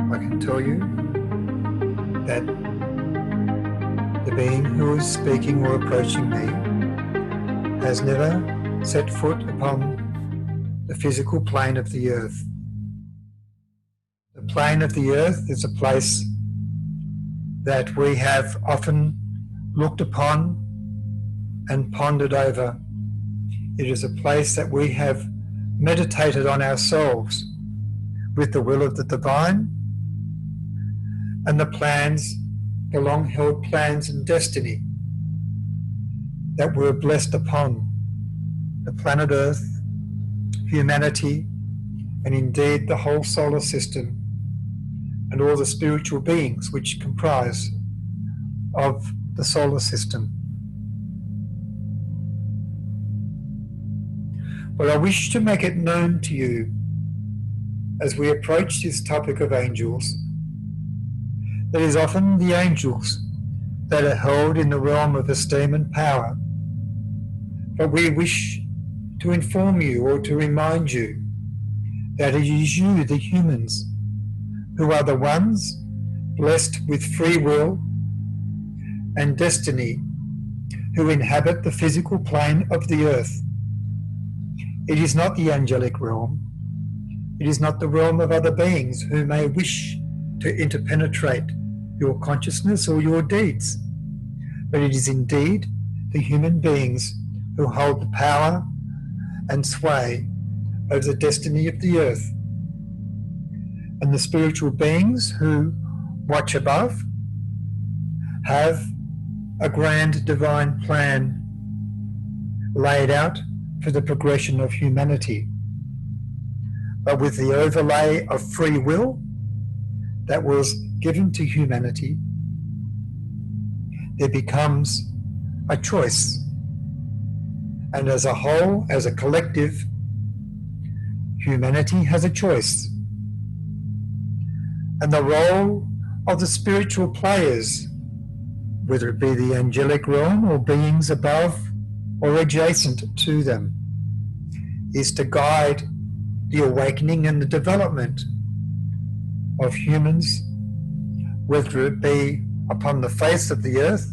I can tell you that the being who is speaking or approaching me has never set foot upon the physical plane of the earth. The plane of the earth is a place that we have often looked upon and pondered over. It is a place that we have meditated on ourselves with the will of the divine and the plans, the long-held plans and destiny that we're blessed upon the planet Earth, humanity, and indeed the whole solar system and all the spiritual beings which comprise of the solar system. But I wish to make it known to you as we approach this topic of angels, that it is often the angels that are held in the realm of esteem and power. But we wish to inform you or to remind you that it is you, the humans, who are the ones blessed with free will and destiny, who inhabit the physical plane of the earth. It is not the angelic realm. It is not the realm of other beings who may wish to interpenetrate your consciousness or your deeds, but it is indeed the human beings who hold the power and sway over the destiny of the earth. And the spiritual beings who watch above have a grand divine plan laid out for the progression of humanity, but with the overlay of free will that was given to humanity, there becomes a choice. And as a whole, as a collective, humanity has a choice. And the role of the spiritual players, whether it be the angelic realm or beings above or adjacent to them, is to guide the awakening and the development of humans, whether it be upon the face of the earth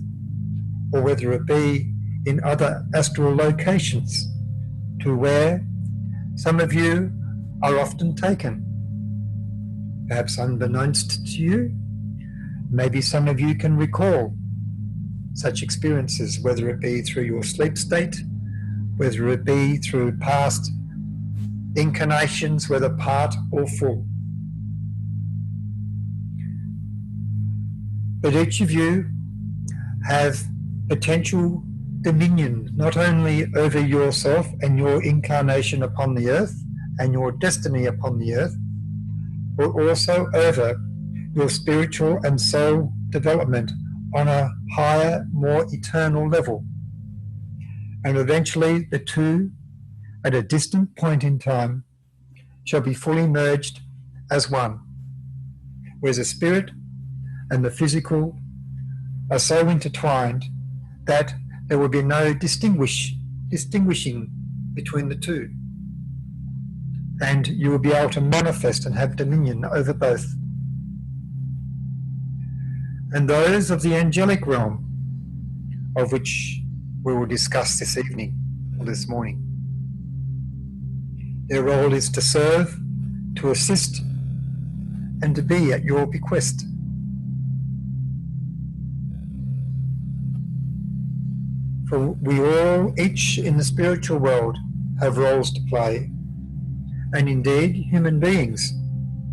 or whether it be in other astral locations, to where some of you are often taken. Perhaps unbeknownst to you, maybe some of you can recall such experiences, whether it be through your sleep state, whether it be through past incarnations, whether part or full. But each of you have potential dominion, not only over yourself and your incarnation upon the earth and your destiny upon the earth, but also over your spiritual and soul development on a higher, more eternal level. And eventually the two, at a distant point in time, shall be fully merged as one, where the spirit and the physical are so intertwined that there will be no distinguishing between the two. And you will be able to manifest and have dominion over both. And those of the angelic realm, of which we will discuss this evening or this morning, their role is to serve, to assist, and to be at your bequest. For we all, each in the spiritual world, have roles to play, and indeed human beings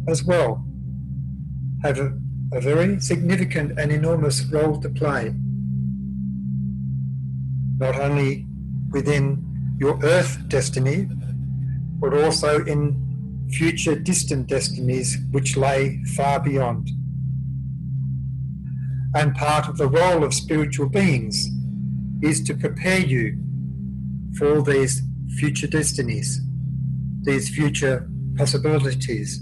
as well have a very significant and enormous role to play, not only within your earth destiny, but also in future distant destinies which lay far beyond. And part of the role of spiritual beings is to prepare you for these future destinies, these future possibilities.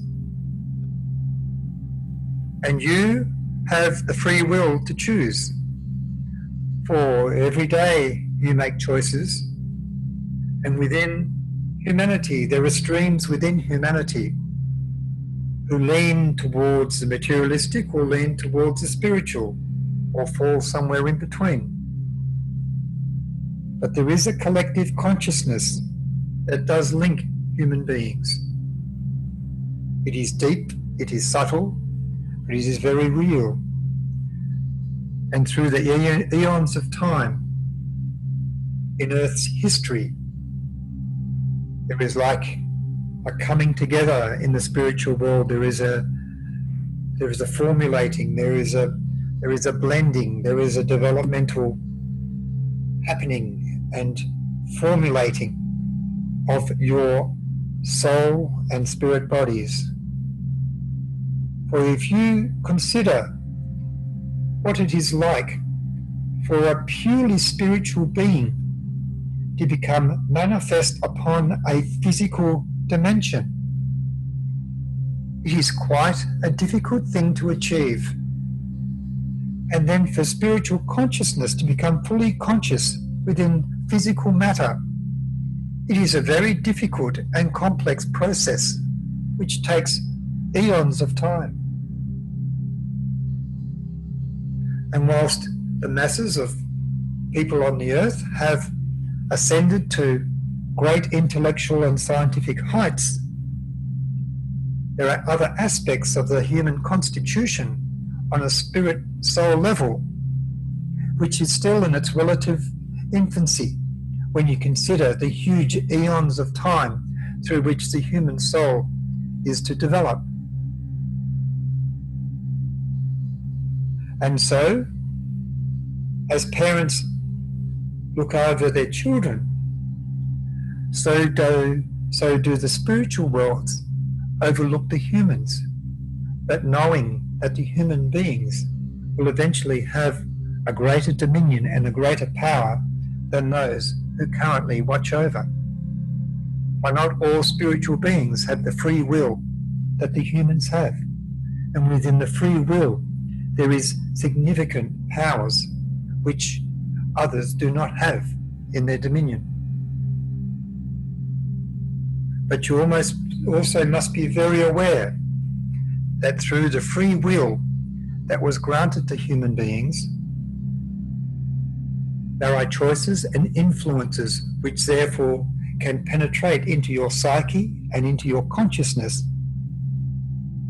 And you have the free will to choose. For every day you make choices, and within humanity there are streams within humanity who lean towards the materialistic or lean towards the spiritual, or fall somewhere in between. But there is a collective consciousness that does link human beings. It is deep, it is subtle, but it is very real. And through the eons of time in Earth's history, there is like a coming together in the spiritual world. There is a formulating, there is a blending, there is a developmental happening and formulating of your soul and spirit bodies. For if you consider what it is like for a purely spiritual being to become manifest upon a physical dimension, it is quite a difficult thing to achieve. And then for spiritual consciousness to become fully conscious within physical matter, it is a very difficult and complex process which takes eons of time. And whilst the masses of people on the earth have ascended to great intellectual and scientific heights, there are other aspects of the human constitution on a spirit-soul level which is still in its relative infancy when you consider the huge eons of time through which the human soul is to develop. And so, as parents look over their children, so do the spiritual worlds overlook the humans, but knowing that the human beings will eventually have a greater dominion and a greater power than those who currently watch over. For not all spiritual beings have the free will that the humans have, and within the free will there is significant powers which others do not have in their dominion. But you also must be very aware that through the free will that was granted to human beings, there are choices and influences which therefore can penetrate into your psyche and into your consciousness,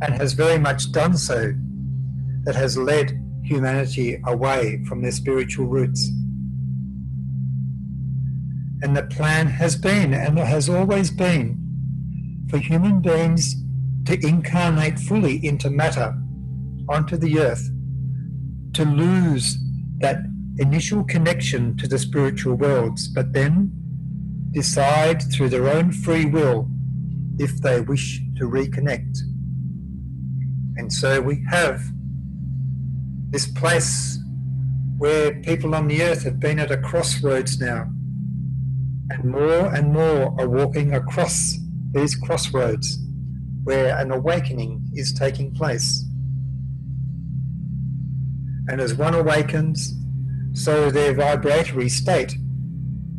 and has very much done so, that has led humanity away from their spiritual roots. And the plan has been, and has always been, for human beings to incarnate fully into matter, onto the earth, to lose that initial connection to the spiritual worlds, but then decide through their own free will if they wish to reconnect. And so we have this place where people on the earth have been at a crossroads now, and more are walking across these crossroads where an awakening is taking place. And as one awakens, so their vibratory state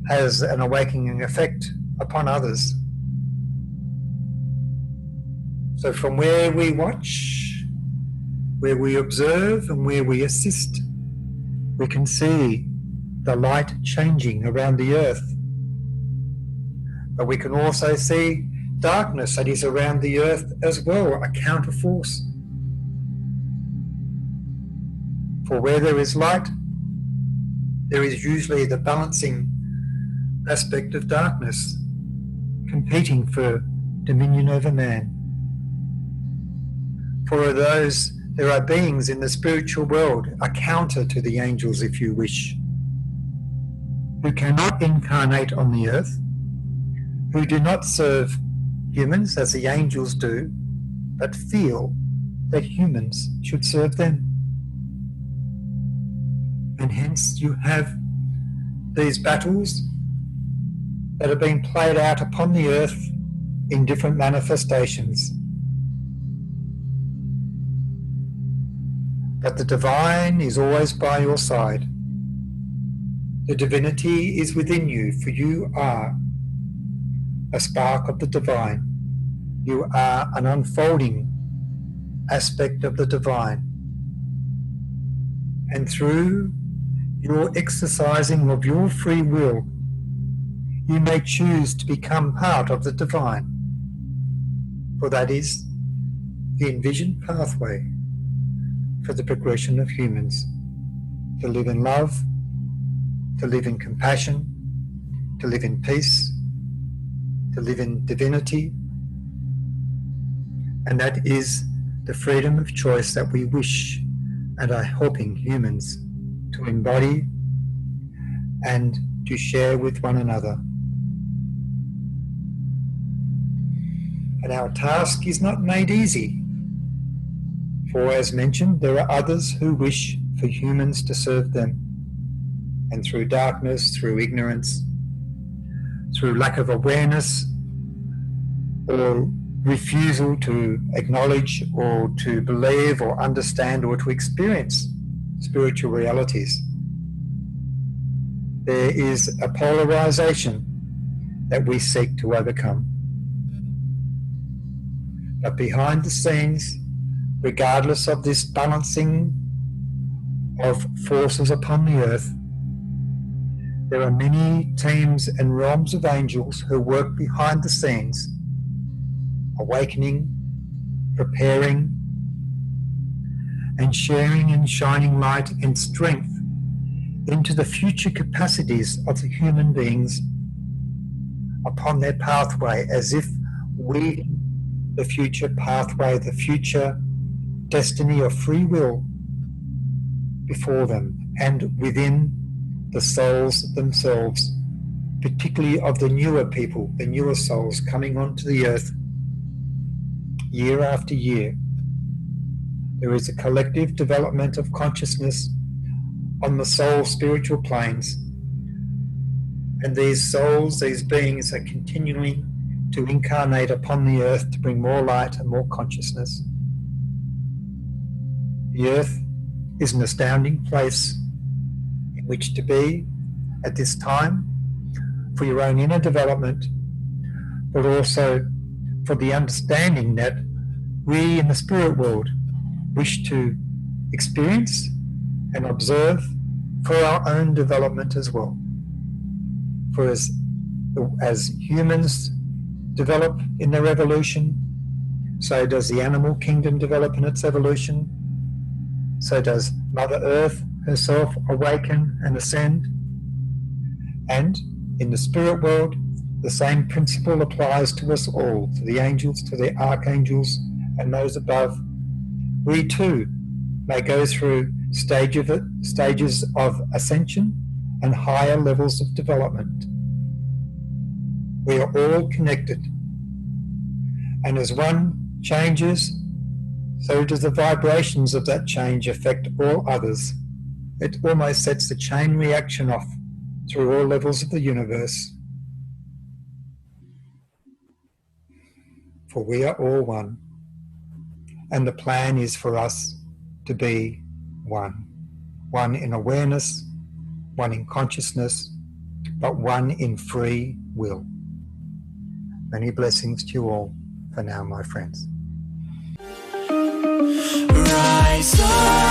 has an awakening effect upon others. So from where we watch, where we observe and where we assist, we can see the light changing around the earth. But we can also see darkness that is around the earth as well, a counter force. For where there is light, there is usually the balancing aspect of darkness, competing for dominion over man. For there are beings in the spiritual world, a counter to the angels, if you wish, who cannot incarnate on the earth, who do not serve humans as the angels do, but feel that humans should serve them. And hence you have these battles that are being played out upon the earth in different manifestations. But the divine is always by your side. The divinity is within you, for you are a spark of the divine. You are an unfolding aspect of the divine. And through your exercising of your free will, you may choose to become part of the divine, for that is the envisioned pathway for the progression of humans, to live in love, to live in compassion, to live in peace, to live in divinity, and that is the freedom of choice that we wish and are helping humans to embody and to share with one another. And our task is not made easy, for as mentioned, there are others who wish for humans to serve them, and through darkness, through ignorance, through lack of awareness, or refusal to acknowledge or to believe or understand or to experience spiritual realities, there is a polarization that we seek to overcome. But behind the scenes, regardless of this balancing of forces upon the earth, there are many teams and realms of angels who work behind the scenes, awakening, preparing, and sharing and shining light and strength into the future capacities of the human beings upon their pathway, as if weaving the future pathway, the future destiny of free will before them and within the souls themselves, particularly of the newer people, the newer souls coming onto the earth year after year. There is a collective development of consciousness on the soul spiritual planes, and these souls, these beings, are continuing to incarnate upon the earth to bring more light and more consciousness. The earth is an astounding place in which to be at this time for your own inner development, but also for the understanding that we in the spirit world wish to experience and observe for our own development as well. For as humans develop in their evolution, so does the animal kingdom develop in its evolution, so does Mother Earth herself awaken and ascend. And in the spirit world, the same principle applies to us all, to the angels, to the archangels, and those above. We too may go through stages of ascension and higher levels of development. We are all connected, and as one changes, so does the vibrations of that change affect all others. It almost sets a chain reaction off through all levels of the universe. For we are all one, and the plan is for us to be one. One in awareness, one in consciousness, but one in free will. Many blessings to you all for now, my friends. Rise up.